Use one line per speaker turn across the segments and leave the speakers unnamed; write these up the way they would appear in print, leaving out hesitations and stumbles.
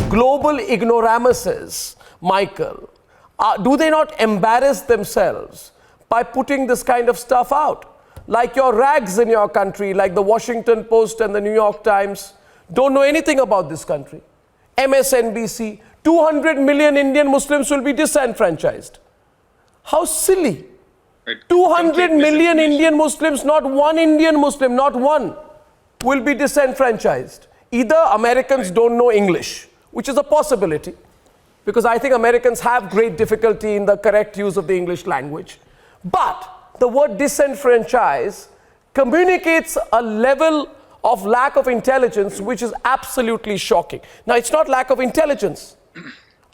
global ignoramuses, Michael, do they not embarrass themselves by putting this kind of stuff out? Like your rags in your country, like the Washington Post and the New York Times, don't know anything about this country. MSNBC, 200 million Indian Muslims will be disenfranchised. How silly. 200 million Indian Muslims, not one Indian Muslim, not one, will be disenfranchised. Either Americans don't know English, which is a possibility, because I think Americans have great difficulty in the correct use of the English language. But the word disenfranchise communicates a level of lack of intelligence which is absolutely shocking. Now, it's not lack of intelligence.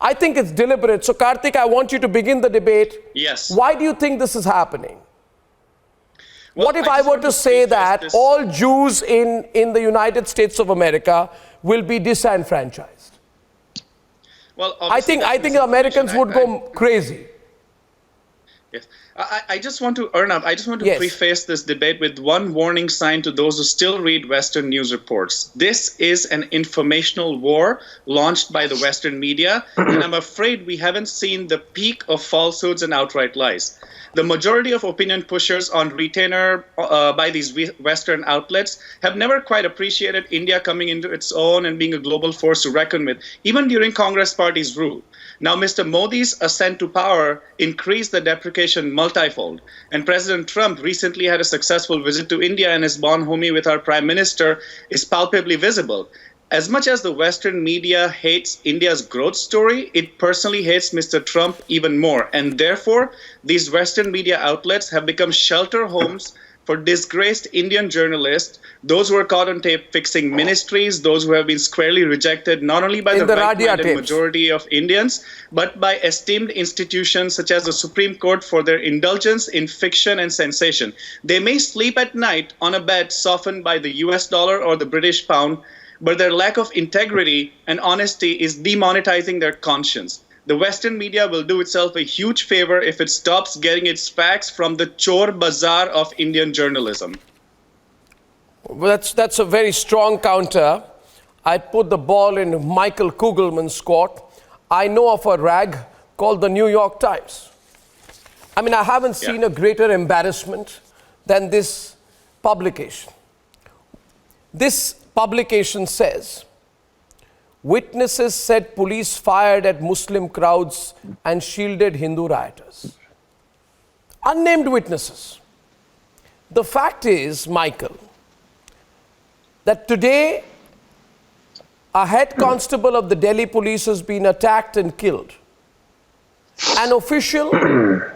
I think it's deliberate. So, Karthik, I want you to begin the debate.
Yes.
Why do you think this is happening?
Well,
what if I were to say that all Jews in the United States of America will be disenfranchised?
Well,
I think Americans would go crazy.
Yes. I just want to, Arnab, preface this debate with one warning sign to those who still read Western news reports. This is an informational war launched by the Western media, and I'm afraid we haven't seen the peak of falsehoods and outright lies. The majority of opinion pushers on retainer by these Western outlets have never quite appreciated India coming into its own and being a global force to reckon with, even during Congress Party's rule. Now, Mr. Modi's ascent to power increased the deprecation multifold, and President Trump recently had a successful visit to India, and his bonhomie with our Prime Minister is palpably visible. As much as the Western media hates India's growth story, it personally hates Mr. Trump even more, and therefore, these Western media outlets have become shelter homes for disgraced Indian journalists, those who are caught on tape fixing ministries, those who have been squarely rejected not only by the right-minded majority of Indians, but by esteemed institutions such as the Supreme Court for their indulgence in fiction and sensation. They may sleep at night on a bed softened by the US dollar or the British pound, but their lack of integrity and honesty is demonetizing their conscience. The Western media will do itself a huge favor if it stops getting its facts from the chor bazaar of Indian journalism.
Well, that's a very strong counter. I put the ball in Michael Kugelman's court. I know of a rag called the New York Times. I mean, I haven't seen a greater embarrassment than this publication. This publication says, witnesses said police fired at Muslim crowds and shielded Hindu rioters. Unnamed witnesses. The fact is, Michael, that today a head constable of the Delhi police has been attacked and killed. An official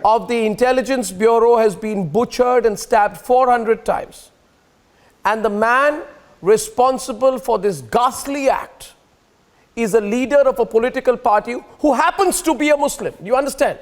of the Intelligence Bureau has been butchered and stabbed 400 times. And the man responsible for this ghastly act is a leader of a political party who happens to be a Muslim. Do you understand?